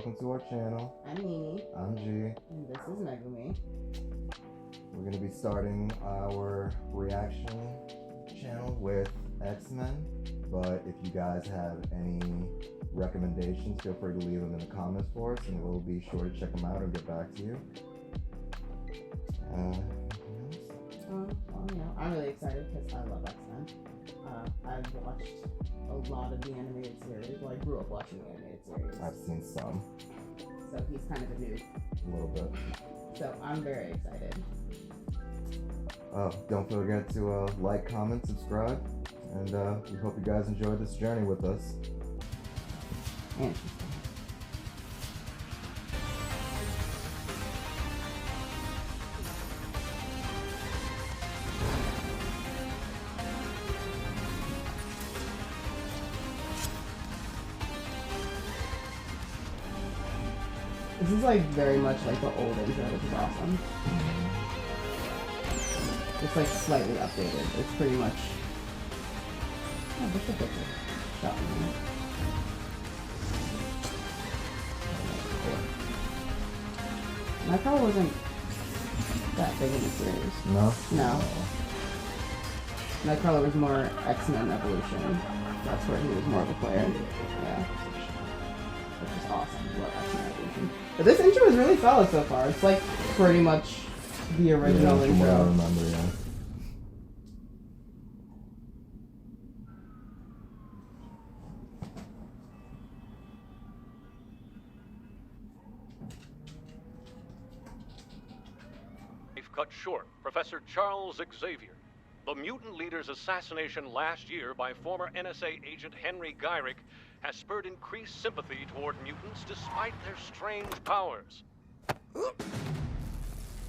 welcome to our channel. I'm Nini. I'm G. And this is Megumi. We're going to be starting our reaction channel with X-Men, but if you guys have any recommendations, feel free to leave them in the comments for us, and we'll be sure to check them out and get back to you. I'm really excited because I love X-Men. I've watched a lot of the animated series. Well, I grew up watching the animated series. I've seen some. So he's kind of a noob. A little bit. So I'm very excited. Don't forget to like, comment, subscribe, and we hope you guys enjoyed this journey with us. This is like very much like the old intro, which is awesome. It's like slightly updated. It's pretty much. Oh, what's the picture? Shot me. Nightcrawler wasn't that big in the series. No? No. Nightcrawler was more X-Men Evolution. That's where he was more of a player. Yeah. Which is awesome. Love X-Men Evolution. But this intro is really solid so far. It's like pretty much the original from intro. what I remember, yeah. Cut short, Professor Charles Xavier. The mutant leader's assassination last year by former NSA agent Henry Gyrick has spurred increased sympathy toward mutants despite their strange powers.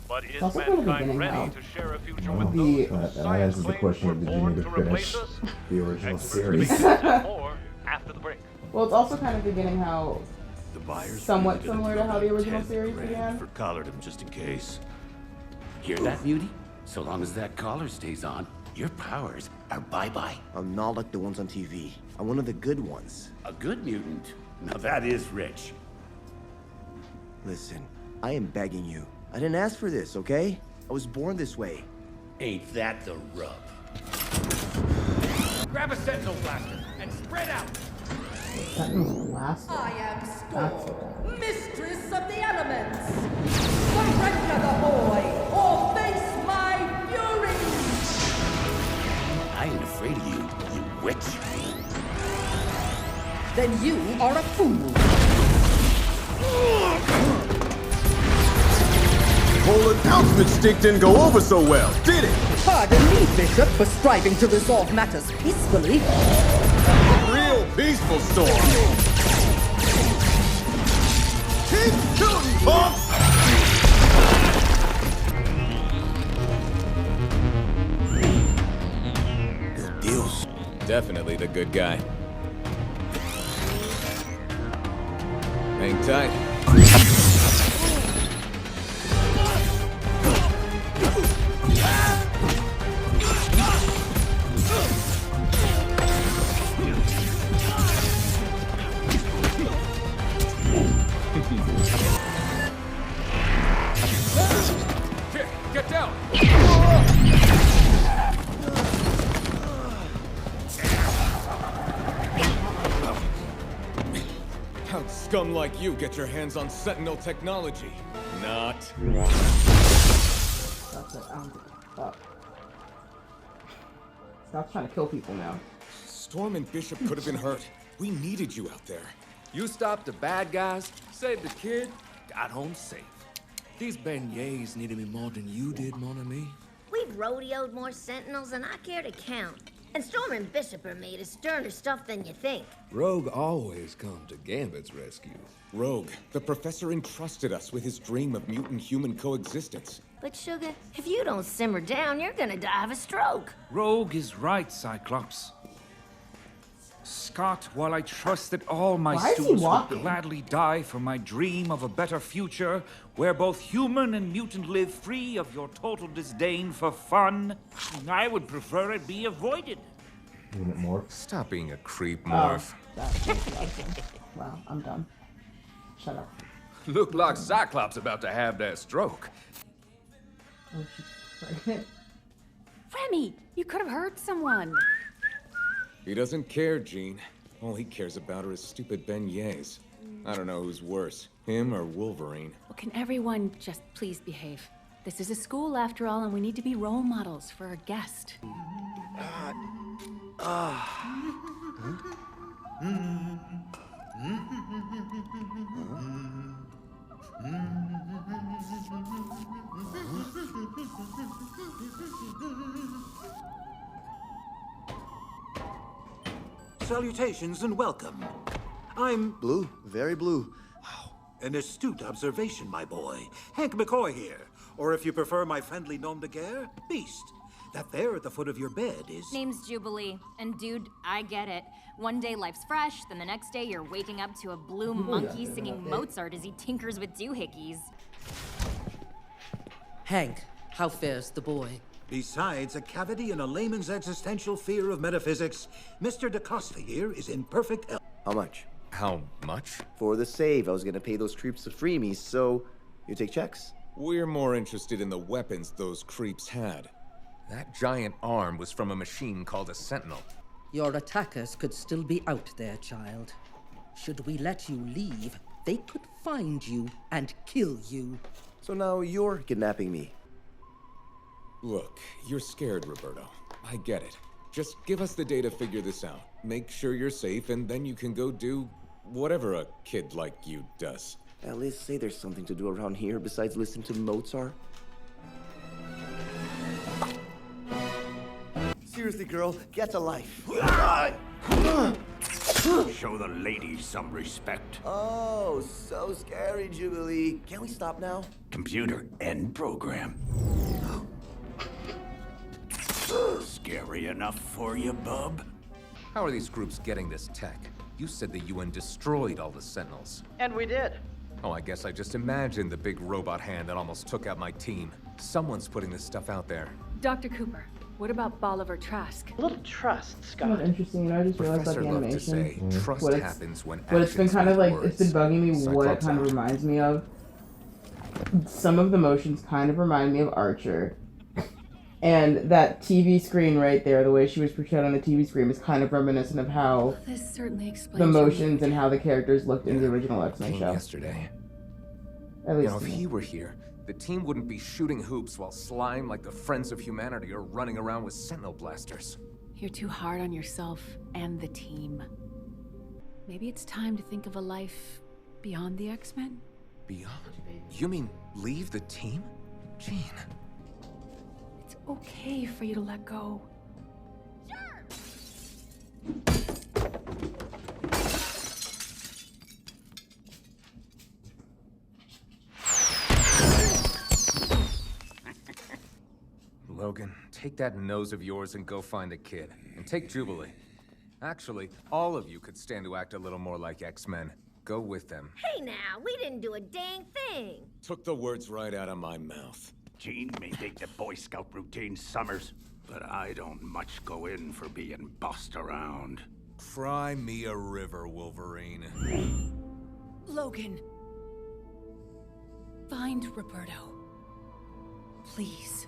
But is mankind ready to share a future with those who science claims were born to replace us? The original Experts series. More after the break. Well, it's also kind of beginning how The buyers somewhat really similar gonna to how the throw original 10 series grand began. for collared just in case. Hear that, Beauty? So long as that collar stays on, your powers are bye-bye. I'm not like the ones on TV. I'm one of the good ones. A good mutant. Now that is rich. Listen, I am begging you. I didn't ask for this, okay? I was born this way. Ain't that the rub? Grab a sentinel blaster and spread out. Sentinel's blast. I am Storm, mistress of the elements. Surrender the boy, or face my fury! I ain't afraid of you, you witch. Then you are a fool. Whole announcement stick didn't go over so well, did it? Pardon me, Bishop, for striving to resolve matters peacefully. Real peaceful storm. Keep shooting, punk! Good deals. Definitely the good guy. Hang tight. Get down! How'd scum like you get your hands on Sentinel technology? Not. That's it. Fuck. Stop trying to kill people now. Storm and Bishop could have been hurt. We needed you out there. You stopped the bad guys, saved the kid, got home safe. These beignets needed me more than you did, mon ami. We've rodeoed more sentinels than I care to count. And Storm and Bishop are made of sterner stuff than you think. Rogue always come to Gambit's rescue. Rogue, the professor entrusted us with his dream of mutant-human coexistence. But Sugar, if you don't simmer down, you're gonna die of a stroke. Rogue is right, Cyclops. Scott, while I trust that all my Why is he students would walking? gladly die for my dream of a better future, where both human and mutant live free of your total disdain for fun, I would prefer it be avoided. Isn't it Morph? Stop being a creep, Oh, Morph. that makes a lot of sense. Wow, I'm done. Shut up. Look like Cyclops about to have that stroke. Oh, she's pregnant. Remy, you could have hurt someone. He doesn't care, Jean. All he cares about are his stupid beignets. I don't know who's worse, him or Wolverine. Well, can everyone just please behave? This is a school after all, and we need to be role models for our guest. Salutations and welcome. I'm Blue, very blue. an astute observation, my boy. Hank McCoy here. Or if you prefer my friendly nom de guerre, Beast. That there at the foot of your bed is... Name's Jubilee. And dude, I get it. One day life's fresh, then the next day you're waking up to a blue monkey singing Mozart as he tinkers with doohickeys. Hank, how fares the boy? Besides a cavity and a layman's existential fear of metaphysics, Mr. DaCosta here is in perfect health. How much? How much? For the save, I was gonna pay those creeps to free me, so you take checks? We're more interested in the weapons those creeps had. That giant arm was from a machine called a Sentinel. Your attackers could still be out there, child. Should we let you leave, they could find you and kill you. So now you're kidnapping me. Look, you're scared, Roberto. I get it. Just give us the day to figure this out. Make sure you're safe, and then you can go do whatever a kid like you does. At least say there's something to do around here besides listen to Mozart. Seriously, girl, get a life. Show the ladies some respect. Oh, so scary, Jubilee. Can we stop now? Computer, end program. Scary enough for you, bub? How are these groups getting this tech? You said the UN destroyed all the Sentinels. And we did. Oh, I guess I just imagined the big robot hand that almost took out my team. Someone's putting this stuff out there. Dr. Cooper, what about Bolivar Trask? A little trust, Scott. Kind of interesting, you know, I just realized about Professor the loved to animation. say, trust What happens when But it's been actions kind of meet like, it's been words. bugging me what it Cyclops kind of out. reminds me of. Some of the motions kind of remind me of Archer. And that TV screen right there, the way she was portrayed on the TV screen, is kind of reminiscent of how This certainly explains the your motions and how the characters looked in the original X-Men Came show. yesterday. At You least know, if to me. he were here, the team wouldn't be shooting hoops while slime like the Friends of Humanity are running around with Sentinel blasters. You're too hard on yourself and the team. Maybe it's time to think of a life beyond the X-Men? Beyond? You mean leave the team? Jean. It's okay for you to let go. Logan, take that nose of yours and go find the kid. And take Jubilee. Actually, all of you could stand to act a little more like X-Men. Go with them. Hey now, we didn't do a dang thing. Took the words right out of my mouth. Jean may take the Boy Scout routine summers, but I don't much go in for being bossed around. Cry me a river, Wolverine. Logan. Find Roberto. Please.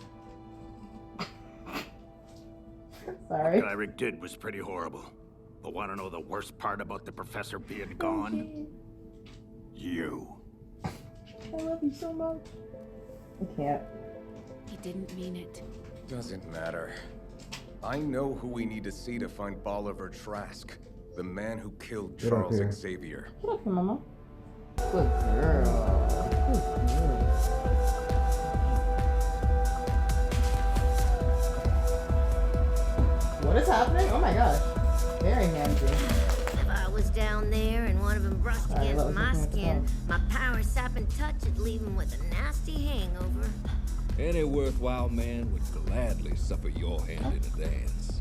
Sorry. What Gyrick did was pretty horrible. But want to know the worst part about the professor being gone? You. I love you so much. I can't. He didn't mean it. Doesn't matter. I know who we need to see to find Bolivar Trask. The man who killed Get up Charles here. Xavier. Get up here, Mama. Good girl. Good girl. What is happening? Oh my gosh. Very handsy. If I was down there and one of them brushed Sorry, against what was my looking at the skin, phone. my power sapping touch would leave him with a nasty hangover. Any worthwhile man would gladly suffer your hand in a dance.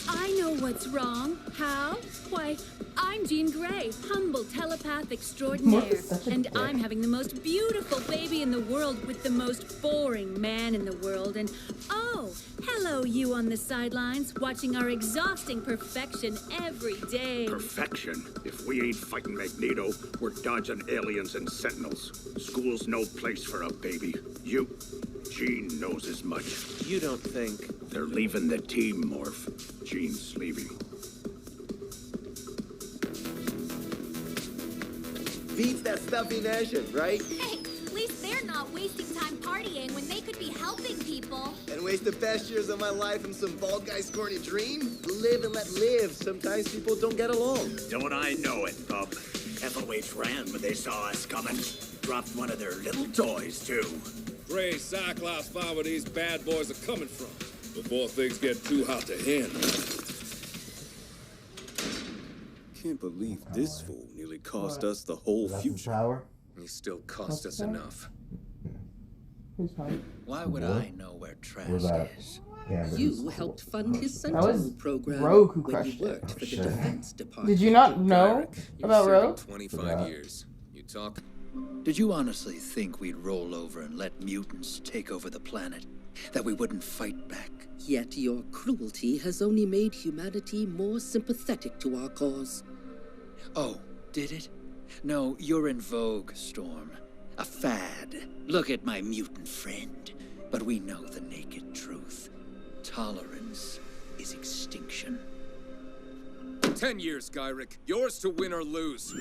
I know know what's wrong. How? Why, I'm Jean Grey, humble telepath extraordinaire. And I'm having the most beautiful baby in the world with the most boring man in the world. And oh, hello, you on the sidelines, watching our exhausting perfection every day. Perfection? If we ain't fighting Magneto, we're dodging aliens and sentinels. School's no place for a baby. Jean knows as much. You don't think... They're leaving the team, Morph. Jean's leaving. Beats that stuffy nation, right? Hey, at least they're not wasting time partying when they could be helping people. And waste the best years of my life on some bald guy scoring a dream? Live and let live. Sometimes people don't get along. Don't I know it, bub? Ethelweights ran when they saw us coming. Dropped one of their little toys, too. Gray Cyclops find where these bad boys are coming from before things get too hot to handle. Can't believe this fool nearly cost us the whole future. Power. He still cost us enough. Why would I know where Trask is? You helped fund his That was Sentinel program Rogue who when crushed you it. worked for the Defense Department. Did you not know about Serving Rogue? 25 years. You talk? Did you honestly think we'd roll over and let mutants take over the planet? That we wouldn't fight back? Yet your cruelty has only made humanity more sympathetic to our cause. Oh, did it? No, you're in vogue, Storm. A fad. Look at my mutant friend. But we know the naked truth. Tolerance is extinction. 10 years, Gyrick. Yours to win or lose.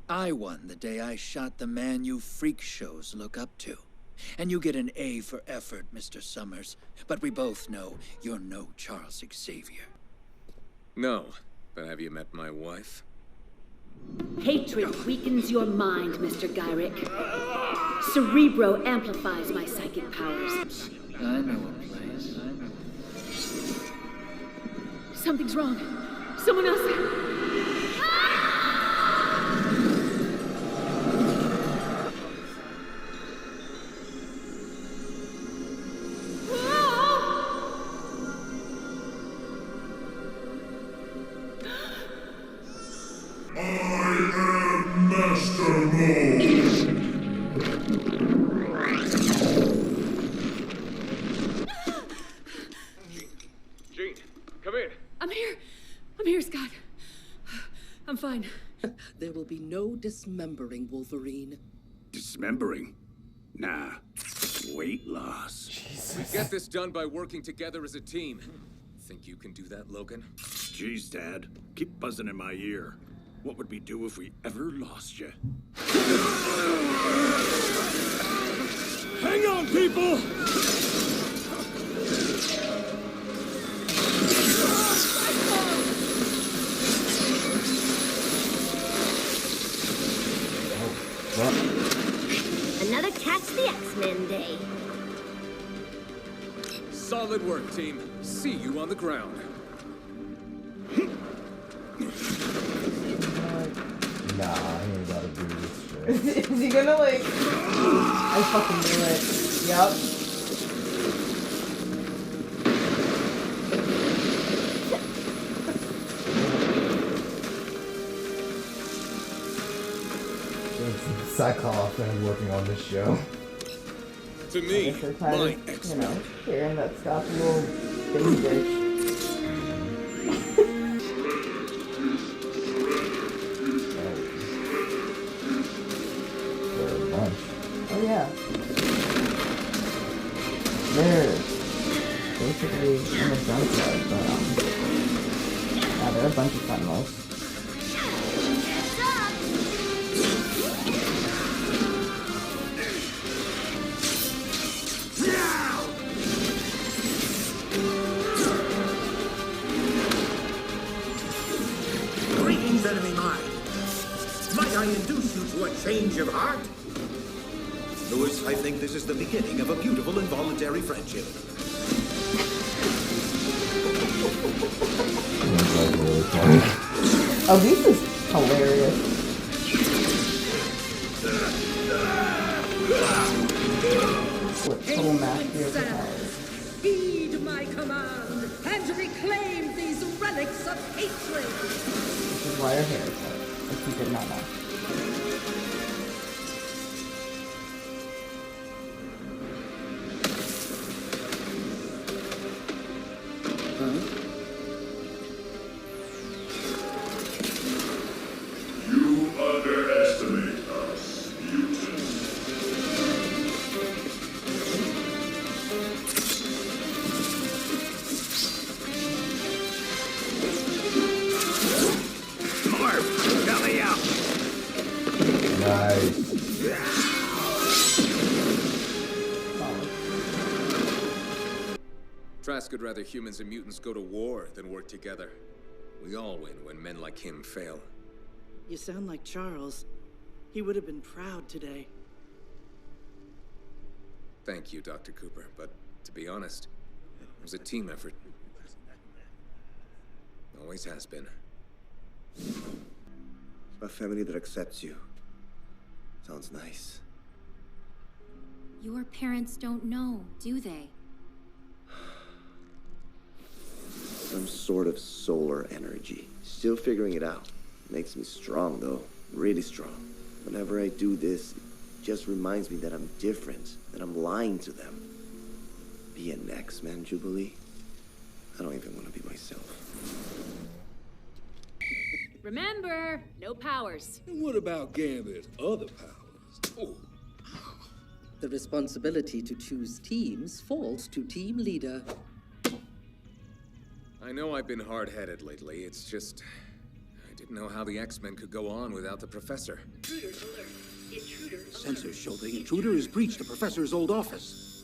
I won the day I shot the man you freak shows look up to. And you get an A for effort, Mr. Summers. But we both know you're no Charles Xavier. No, but have you met my wife? Hatred weakens your mind, Mr. Gyrick. Cerebro amplifies my psychic powers. I know a place. Something's wrong. Someone else. Jean, come in. I'm here. I'm here, Scott. I'm fine. There will be no dismembering, Wolverine. Dismembering? Nah. Weight loss. We get this done by working together as a team. Think you can do that, Logan? Jeez, Dad. Keep buzzing in my ear. What would we do if we ever lost you? Hang on, people! Another Catch the X-Men day. Solid work, team. See you on the ground. Nah, he ain't gotta do this shit. Is he gonna like... I fucking knew it. Yup. Cyclops been working on this show. To me, my You know, hearing that Scott's a little baby bitch. Oh yeah. They're basically in the junkyard, but yeah, they're a bunch of sentinels. Greetings, enemy mine. Might I induce you to a change of heart? Louis, I think this is the beginning of a beautiful involuntary friendship. Oh, this is hilarious. With total mastery of the powers. Heed my command and reclaim these relics of hatred. Which is why her hair is white, if you did not know. You underestimate us, Mutant. Morph, belly out. Nice. Trask would rather humans and mutants go to war than work together. We all win when men like him fail. You sound like Charles. He would have been proud today. Thank you, Dr. Cooper, but to be honest, it was a team effort. Always has been. A family that accepts you. Sounds nice. Your parents don't know, do they? Some sort of solar energy. Still figuring it out. Makes me strong, though. Really strong. Whenever I do this, it just reminds me that I'm different, that I'm lying to them. Be an X-Men, Jubilee? I don't even want to be myself. Remember, no powers. And what about Gambit's other powers? Oh. The responsibility to choose teams falls to team leader. I know I've been hard-headed lately, it's just... I didn't know how the X-Men could go on without the Professor. Sensors show the intruder has breached the professor's old office.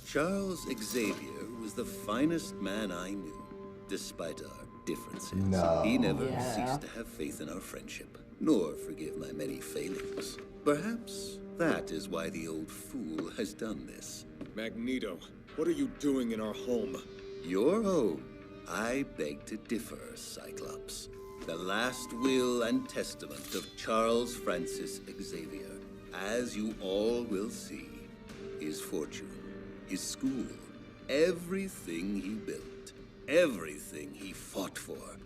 Charles Xavier was the finest man I knew, despite our differences. No. He never ceased to have faith in our friendship, nor forgive my many failings. Perhaps that is why the old fool has done this. Magneto, what are you doing in our home? Your home? I beg to differ, Cyclops. The last will and testament of Charles Francis Xavier, as you all will see, his fortune, his school, everything he built, everything he fought for,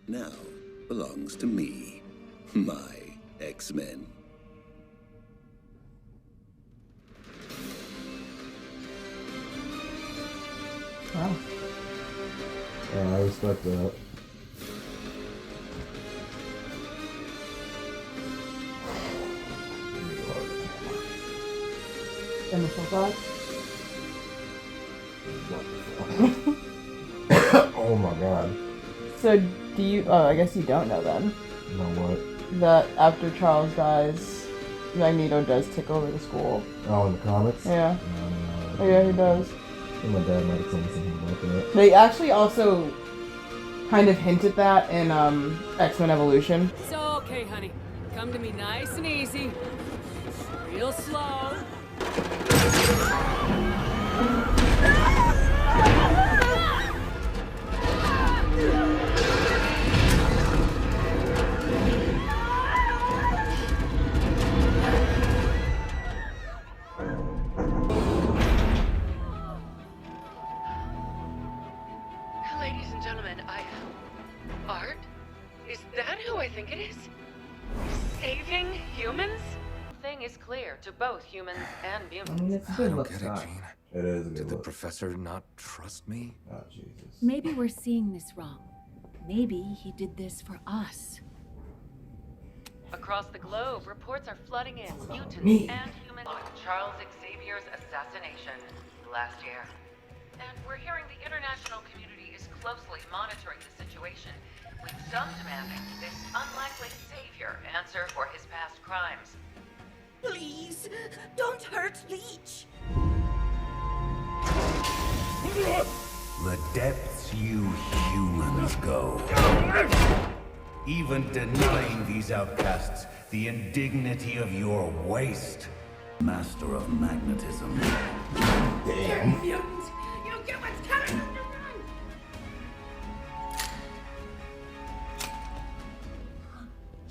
now belongs to me, my X-Men. Wow. I respect that. Initial thoughts? Oh my god. So, do you... Oh, I guess you don't know then. Know what? That after Charles dies, Magneto does take over the school. Oh, in the comics? Yeah. No. Oh, yeah, he does. My dad might have told me something about that. They actually also kind of hinted that in X-Men Evolution. So, okay, honey. Come to me nice and easy. Real slow. Ladies and gentlemen, Art? Is that who I think it is? Saving humans? Thing is clear to both humans and mutants. I mean, it's I good don't look. get it, Jean. It is a good Did the look. Professor not trust me? Oh, Jesus. Maybe we're seeing this wrong. Maybe he did this for us. Across the globe, reports are flooding in, mutants and humans, on Charles Xavier's assassination last year. And we're hearing the international community is closely monitoring the situation, with some demanding this unlikely savior answer for his past crimes. Please, don't hurt Leech. The depths you humans go. Even denying these outcasts the indignity of your waste. Master of magnetism. Damn. Mutants, you get what's coming on the run.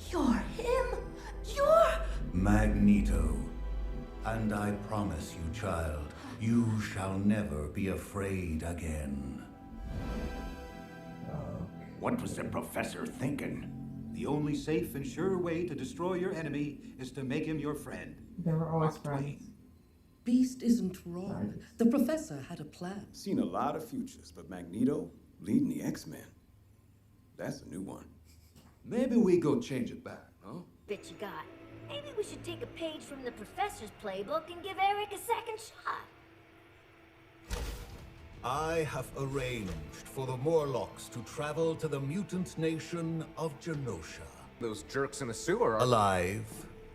You're him. You're... Magneto. And I promise you, child, you shall never be afraid again. What was the professor thinking? The only safe and sure way to destroy your enemy is to make him your friend. They were always friends. Beast isn't wrong. The professor had a plan. Seen a lot of futures, but Magneto leading the X-Men. That's a new one. Maybe we go change it back, no? Bet you got. Maybe we should take a page from the professor's playbook and give Eric a second shot. I have arranged for the Morlocks to travel to the mutant nation of Genosha. Those jerks in the sewer are alive,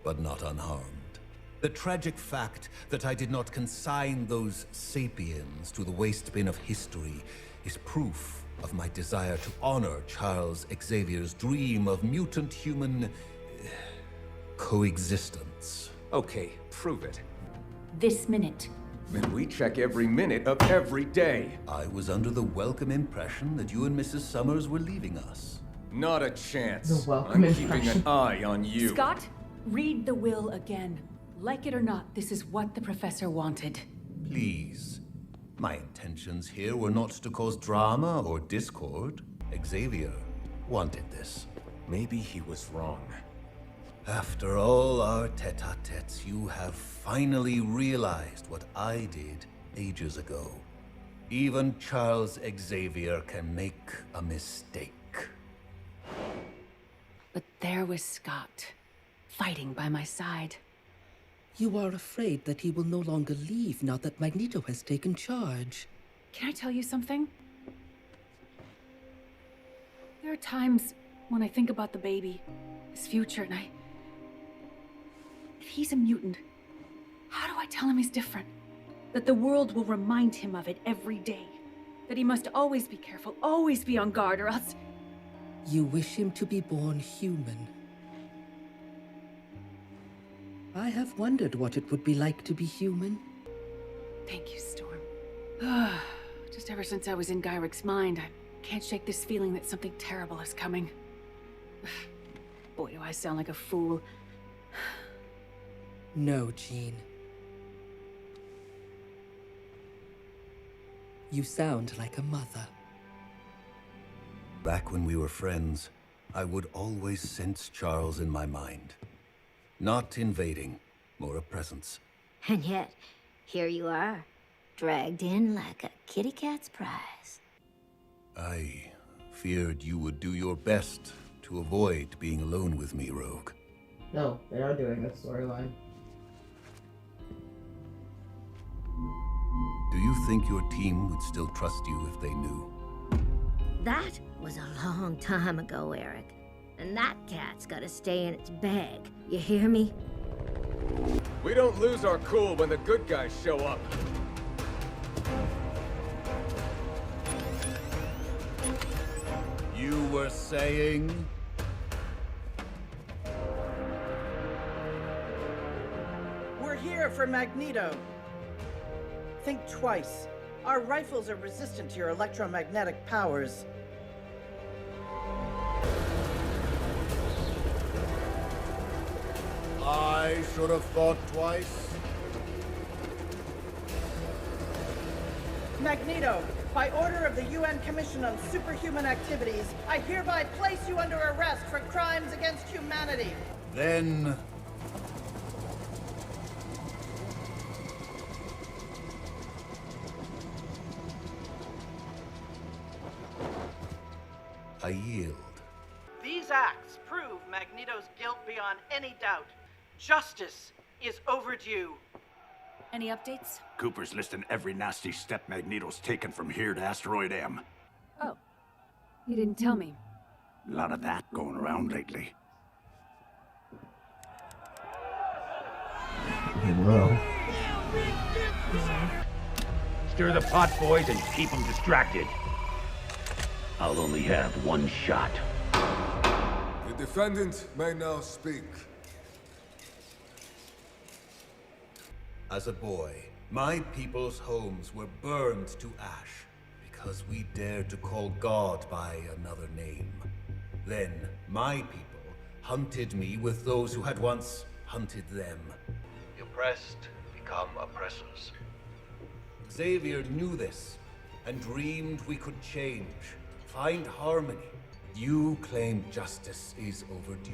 but not unharmed. The tragic fact that I did not consign those sapiens to the waste bin of history is proof of my desire to honor Charles Xavier's dream of mutant-human coexistence. Okay, prove it. This minute. And we check every minute of every day. I was under the welcome impression that you and Mrs. Summers were leaving us. Not a chance. The welcome I'm keeping impression. an eye on you. Scott, read the will again. Like it or not, this is what the professor wanted. Please. My intentions here were not to cause drama or discord. Xavier wanted this. Maybe he was wrong. After all our tete-a-tetes, you have finally realized what I did ages ago. Even Charles Xavier can make a mistake. But there was Scott, fighting by my side. You are afraid that he will no longer leave now that Magneto has taken charge. Can I tell you something? There are times when I think about the baby, his future, and if he's a mutant, how do I tell him he's different? That the world will remind him of it every day. That he must always be careful, always be on guard, or else... You wish him to be born human. I have wondered what it would be like to be human. Thank you, Storm. Just ever since I was in Gyric's mind, I can't shake this feeling that something terrible is coming. Boy, do I sound like a fool. No, Jean. You sound like a mother. Back when we were friends, I would always sense Charles in my mind. Not invading, more a presence. And yet, here you are, dragged in like a kitty cat's prize. I feared you would do your best to avoid being alone with me, Rogue. No, they are doing this storyline. Do you think your team would still trust you if they knew? That was a long time ago, Eric. And that cat's gotta stay in its bag. You hear me? We don't lose our cool when the good guys show up. You were saying? We're here for Magneto. Think twice. Our rifles are resistant to your electromagnetic powers. I should have thought twice. Magneto, by order of the UN Commission on Superhuman Activities, I hereby place you under arrest for crimes against humanity. Then... I yield. These acts prove Magneto's guilt beyond any doubt. Justice is overdue. Any updates? Cooper's listing every nasty step Magneto's taken from here to Asteroid M. Oh, you didn't tell me. A lot of that going around lately. Well. Stir the pot, boys, and keep them distracted. I'll only have one shot. The defendant may now speak. As a boy, my people's homes were burned to ash because we dared to call God by another name. Then, my people hunted me with those who had once hunted them. Your oppressed become oppressors. Xavier knew this and dreamed we could change, find harmony. You claim justice is overdue.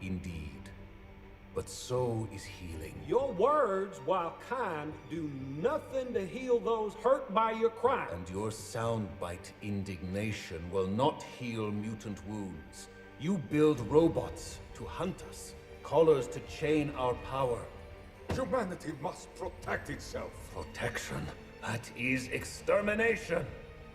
Indeed. But so is healing. Your words, while kind, do nothing to heal those hurt by your crime. And your soundbite indignation will not heal mutant wounds. You build robots to hunt us, collars to chain our power. Humanity must protect itself. Protection? That is extermination.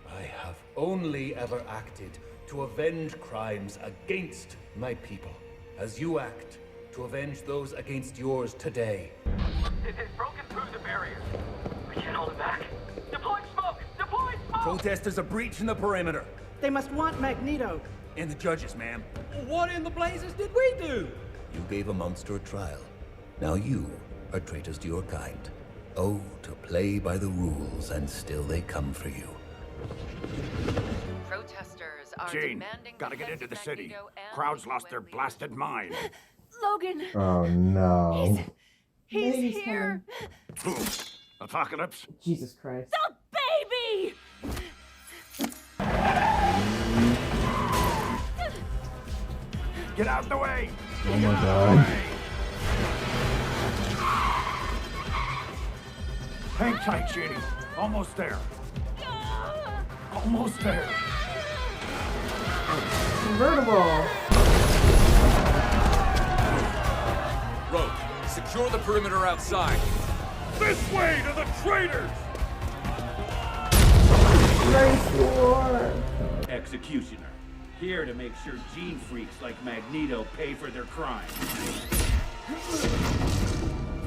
I have only ever acted to avenge crimes against my people, as you act to avenge those against yours today. It has broken through the barrier. We can't hold it back. Deploy smoke! Deploy smoke! Protesters are breaching the perimeter. They must want Magneto. And the judges, ma'am. What in the blazes did we do? You gave a monster a trial. Now you are traitors to your kind. Oh, to play by the rules, and still they come for you. Protesters are Jean, demanding gotta get into the city. Magneto and Crowd's lost their blasted mind. Logan! Oh no. He's Baby's here! Who? Apocalypse? Jesus Christ. The baby! Get out the way! Oh my god. Hang tight, Jeannie. Almost there. Almost there. Convertible. Rogue, secure the perimeter outside. This way to the traitors! Race war. Executioner. Here to make sure gene freaks like Magneto pay for their crimes.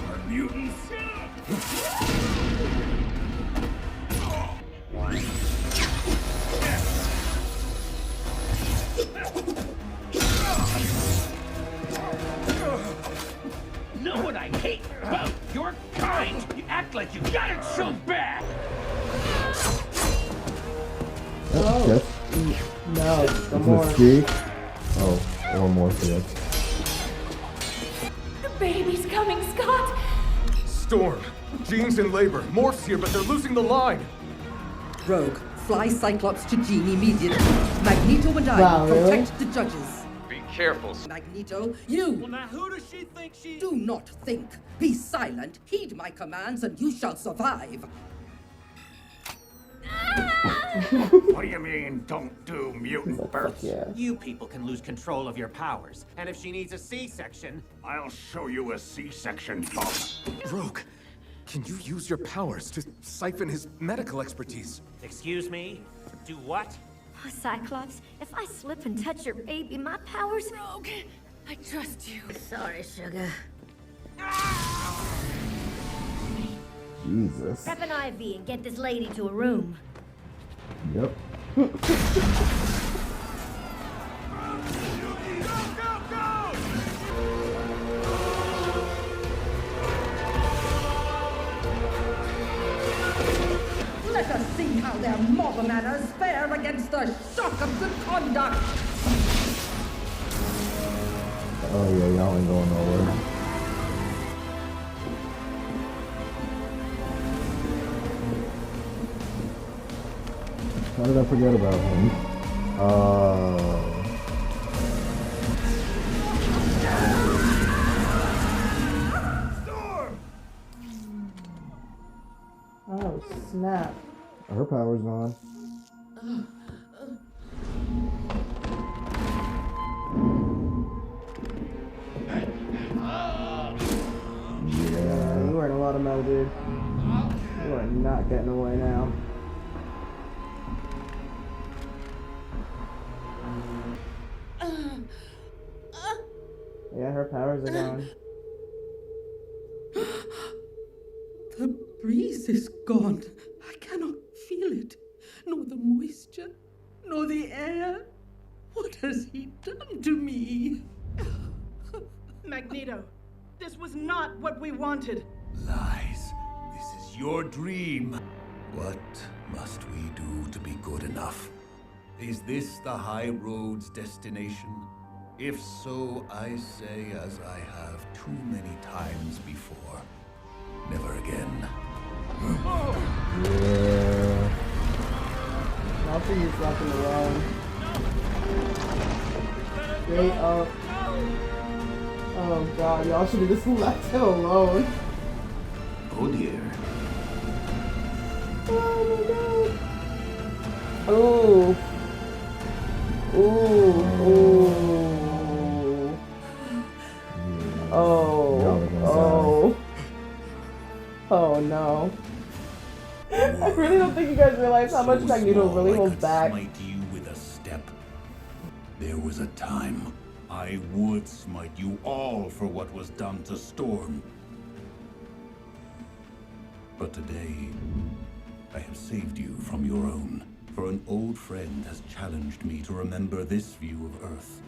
Are mutants? Know what I hate about your kind? You act like you got it so bad! Oh. Yes. No, It's some more. Mystique. Oh, or Morpheus. The baby's coming, Scott! Storm! Jean's in labor. Morph's here, but they're losing the line. Rogue, fly Cyclops to Jean immediately. Magneto and I Wow, will really? protect the judges. Be careful. Magneto, you! Well, now who does she think she is? Do not think. Be silent. Heed my commands, and you shall survive. What do you mean, don't do mutant births? Yeah. You people can lose control of your powers. And if she needs a C-section... I'll show you a C-section, Bob. Rogue, can you use your powers to siphon his medical expertise? Excuse me? Do what? Oh, Cyclops, if I slip and touch your baby, my powers... Rogue, I trust you. Sorry, sugar. Jesus. Grab an IV and get this lady to a room. Yep. Let us see how their mob manners fare against the shock of good conduct. Oh yeah, y'all ain't going nowhere. How did I forget about him? Oh, snap. Her power's gone. Yeah. You are in a lot of metal, dude. You are not getting away now. Yeah, her powers are gone. The breeze is gone. I cannot feel it. Nor the moisture, nor the air. What has he done to me? Magneto, this was not what we wanted. Lies. This is your dream. What must we do to be good enough? Is this the High Road's destination? If so, I say as I have too many times before. should just left him alone. Straight up. Oh god, y'all should have just left him alone. Oh dear. Oh my god. Oh. Ooh. Ooh. Oh. Oh no. I really don't think you guys realize how much Magneto really holds back. Smite you with a step. There was a time I would smite you all for what was done to Storm. But today, I have saved you from your own. For an old friend has challenged me to remember this view of Earth.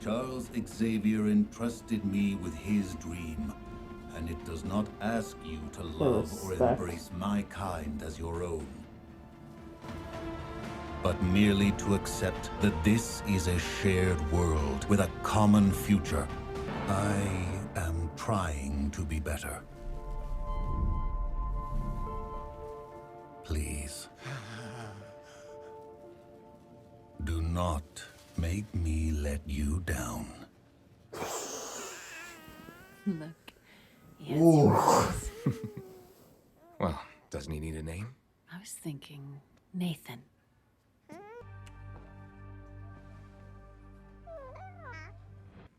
Charles Xavier entrusted me with his dream, and it does not ask you to love or embrace my kind as your own, but merely to accept that this is a shared world with a common future. I am trying to be better. Please. Do not make me let you down. Look. Yes, Ooh. yours. Well, doesn't he need a name? I was thinking Nathan.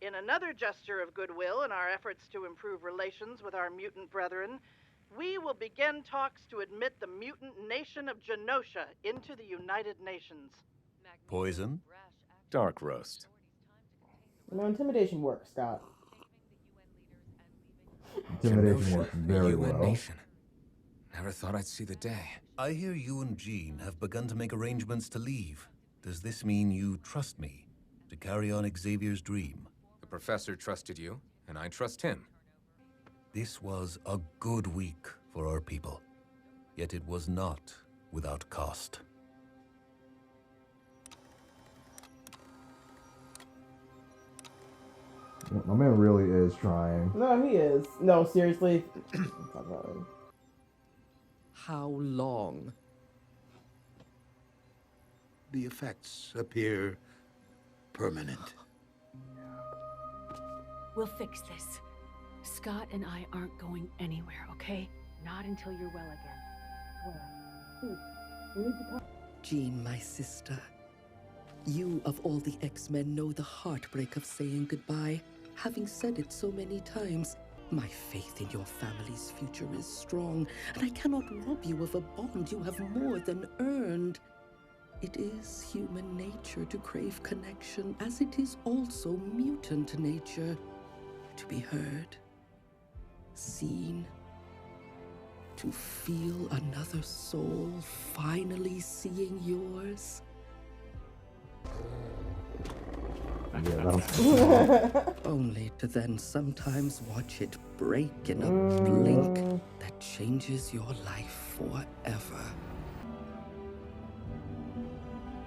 In another gesture of goodwill in our efforts to improve relations with our mutant brethren, we will begin talks to admit the mutant nation of Genosha into the United Nations. Poison? Dark roast. You know, intimidation works, Scott. Intimidation works very UN well. nation. Never thought I'd see the day. I hear you and Jean have begun to make arrangements to leave. Does this mean you trust me to carry on Xavier's dream? The professor trusted you, and I trust him. This was a good week for our people, yet it was not without cost. My man really is trying. No, he is. No, seriously. How long? The effects appear permanent. We'll fix this. Scott and I aren't going anywhere, okay? Not until you're well again. Swear. Jean, my sister. You, of all the X-Men, know the heartbreak of saying goodbye. Having said it so many times, my faith in your family's future is strong, and I cannot rob you of a bond you have more than earned. It is human nature to crave connection, as it is also mutant nature. To be heard, seen, to feel another soul finally seeing yours. Only to then sometimes watch it break in a blink that changes your life forever.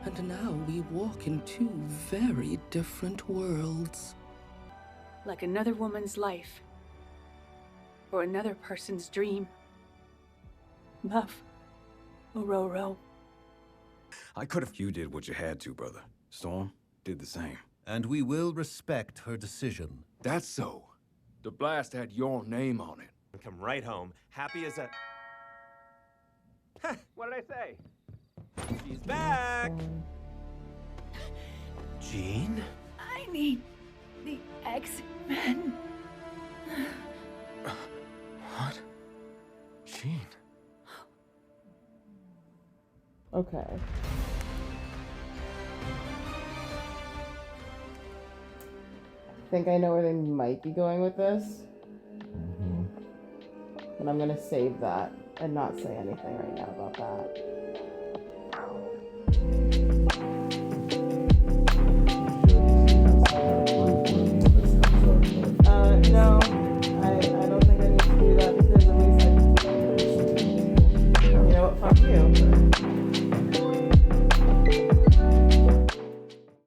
And now we walk in two very different worlds. Like another woman's life. Or another person's dream. Love. Ororo. I could have. You did what you had to, brother. Storm did the same. And we will respect her decision. That's so. The blast had your name on it. Come right home, happy as a... What did I say? She's back! Jean? I need the X-Men. What? Jean? Okay. I think I know where they might be going with this. But I'm gonna save that and not say anything right now about that.